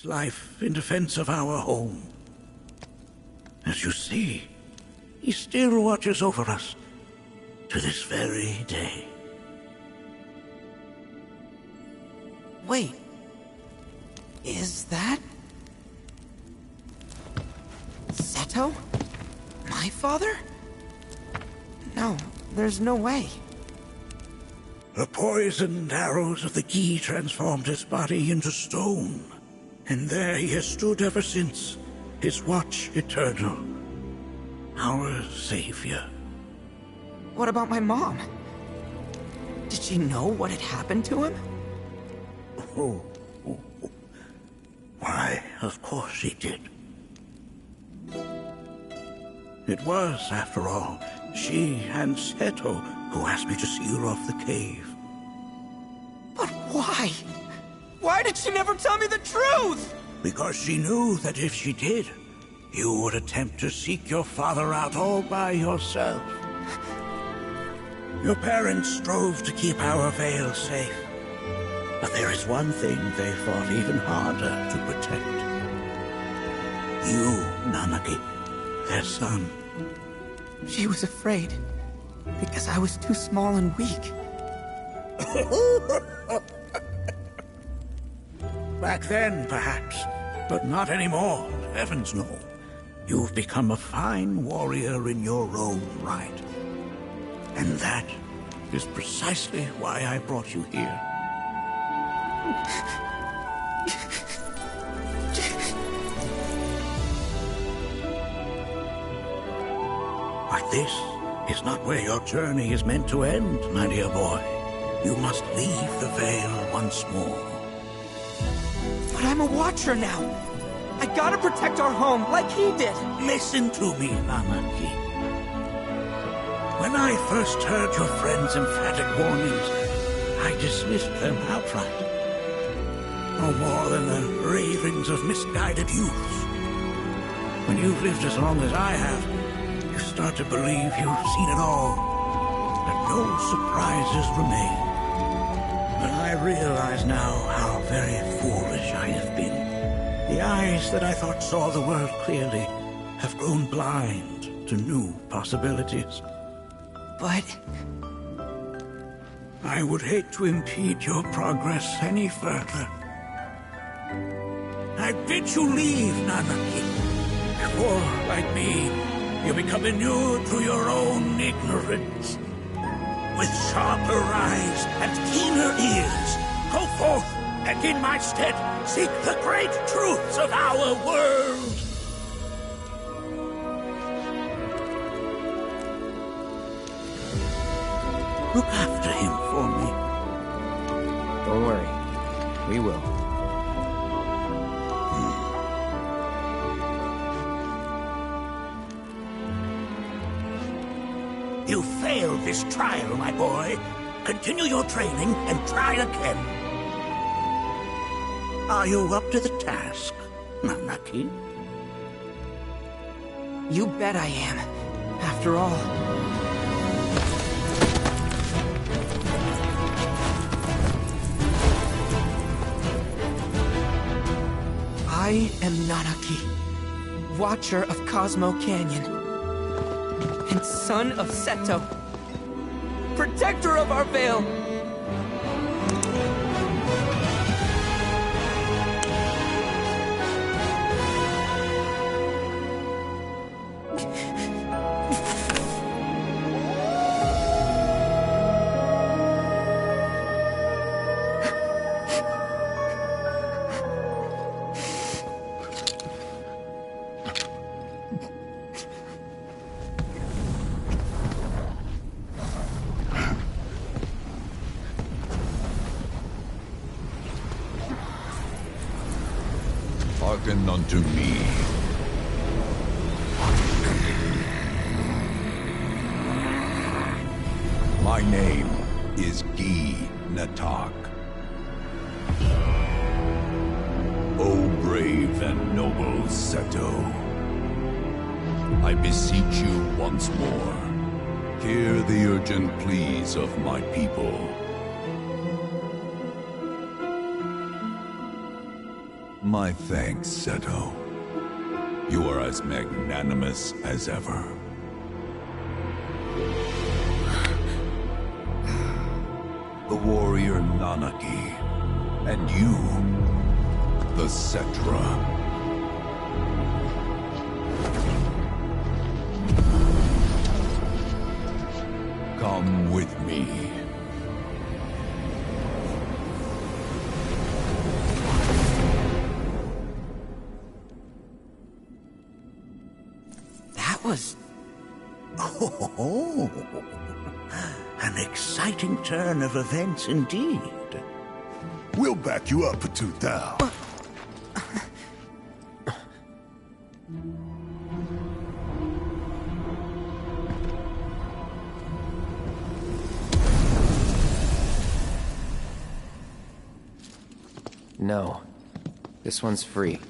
life in defense of our home. As you see, he still watches over us to this very day. Wait. Is that... Seto? My father? No, there's no way. The poisoned arrows of the Gi transformed his body into stone, and there he has stood ever since, his watch eternal. Our savior. What about my mom? Did she know what had happened to him? Oh. Why, of course she did. It was, after all, she and Seto who asked me to seal off the cave. But why? Why did she never tell me the truth? Because she knew that if she did, you would attempt to seek your father out all by yourself. Your parents strove to keep our Vale safe. But there is one thing they fought even harder to protect. You, Nanaki, their son. She was afraid, because I was too small and weak. Back then, perhaps, but not anymore, heavens no. You've become a fine warrior in your own right. And that is precisely why I brought you here. But this is not where your journey is meant to end, my dear boy. You must leave the Vale once more. But I'm a Watcher now. I gotta protect our home like he did. Listen to me, Nanaki. When I first heard your friend's emphatic warnings, I dismissed them outright. No more than the ravings of misguided youths. When you've lived as long as I have, you start to believe you've seen it all, that no surprises remain. But I realize now how very foolish I have been. The eyes that I thought saw the world clearly have grown blind to new possibilities. But... I would hate to impede your progress any further. I bid you leave, Nanaki, before, like me, you become inured to your own ignorance. With sharper eyes and keener ears, go forth and in my stead seek the great truths of our world. Look after him for me. Don't worry. We will. You failed this trial, my boy. Continue your training and try again. Are you up to the task, Nanaki? You bet I am. After all... I am Nanaki, Watcher of Cosmo Canyon, and son of Seto, protector of our Vale. Hearken unto me. My name is Gi Natak. O brave and noble Seto, I beseech you once more, hear the urgent pleas of my people. My thanks, Seto. You are as magnanimous as ever. The warrior Nanaki, and you, the Cetra. Come with me. That was... Oh, an exciting turn of events indeed. We'll back you up for 2,000. No. This one's free.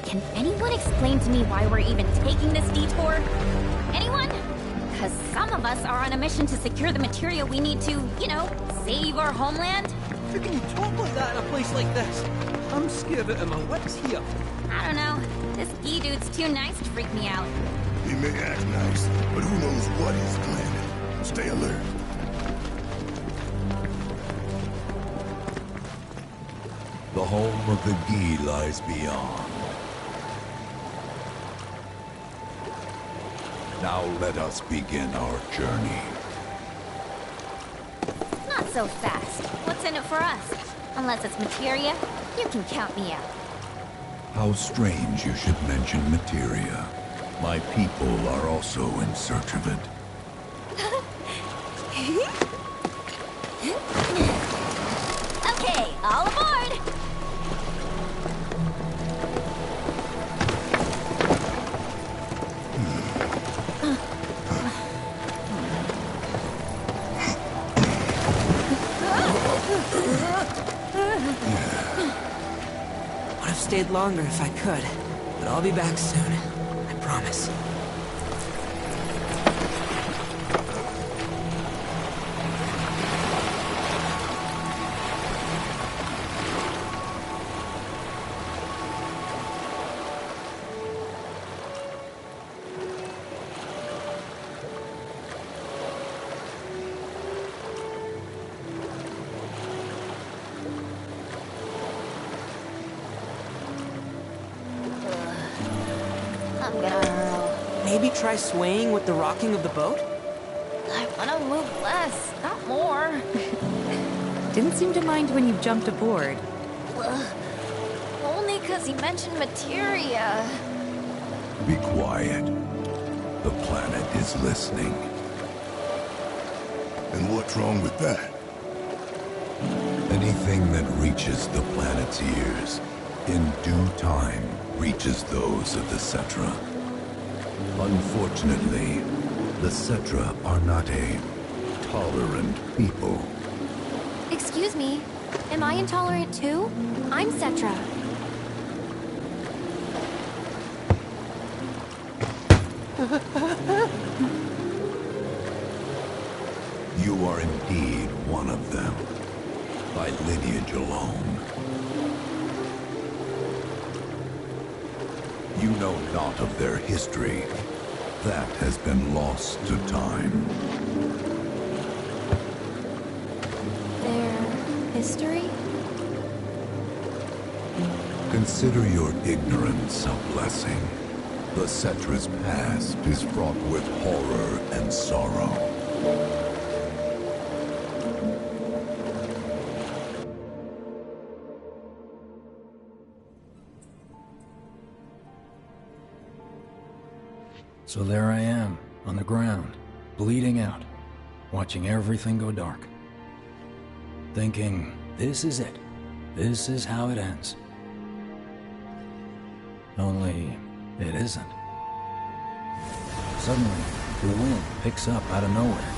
Can anyone explain to me why we're even taking this detour? Anyone? Because some of us are on a mission to secure the material we need to, you know, save our homeland. How can you talk like that in a place like this? I'm scared out of my wits here. I don't know. This Gee dude's too nice to freak me out. He may act nice, but who knows what he's planning. Stay alert. The home of the Gee lies beyond. Now let us begin our journey. Not so fast. What's in it for us? Unless it's materia, you can count me out. How strange you should mention materia. My people are also in search of it. Okay, all aboard! Would have stayed longer if I could, but I'll be back soon. I promise. I'm gonna hurl. Maybe try swaying with the rocking of the boat? I wanna move less, not more. Didn't seem to mind when you jumped aboard. Only because he mentioned materia. Be quiet. The planet is listening. And what's wrong with that? Anything that reaches the planet's ears, in due time, reaches those of the Cetra. Unfortunately, the Cetra are not a tolerant people. Excuse me, am I intolerant too? I'm Cetra. You are indeed one of them, by lineage alone. You know not of their history. That has been lost to time. Their history? Consider your ignorance a blessing. The Cetra's past is fraught with horror and sorrow. So there I am, on the ground, bleeding out, watching everything go dark. Thinking, this is it. This is how it ends. Only, it isn't. Suddenly, the wind picks up out of nowhere.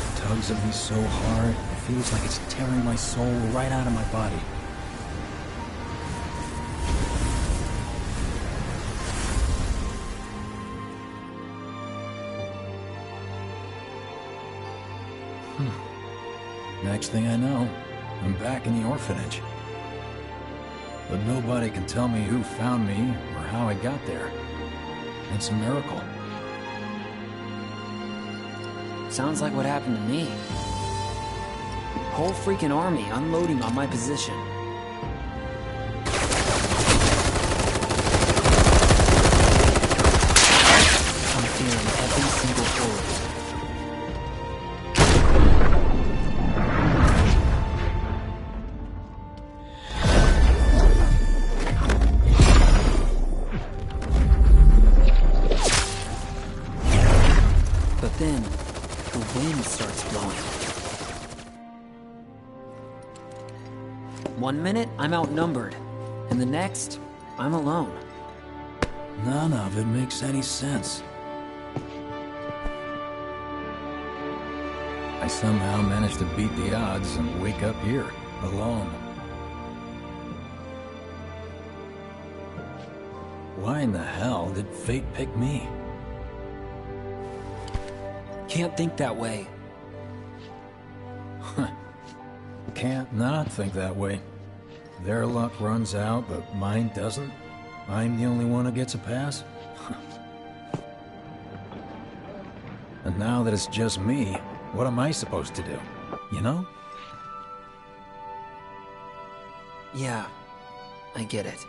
It tugs at me so hard, it feels like it's tearing my soul right out of my body. Next thing I know, I'm back in the orphanage. But nobody can tell me who found me or how I got there. It's a miracle. Sounds like what happened to me. Whole freaking army unloading on my position. I'm feeling every single bullet. But then, the wind starts blowing. 1 minute, I'm outnumbered. And the next, I'm alone. None of it makes any sense. I somehow managed to beat the odds and wake up here, alone. Why in the hell did fate pick me? Can't think that way. Can't not think that way. Their luck runs out, but mine doesn't. I'm the only one who gets a pass. And now that it's just me, what am I supposed to do? You know? Yeah, I get it.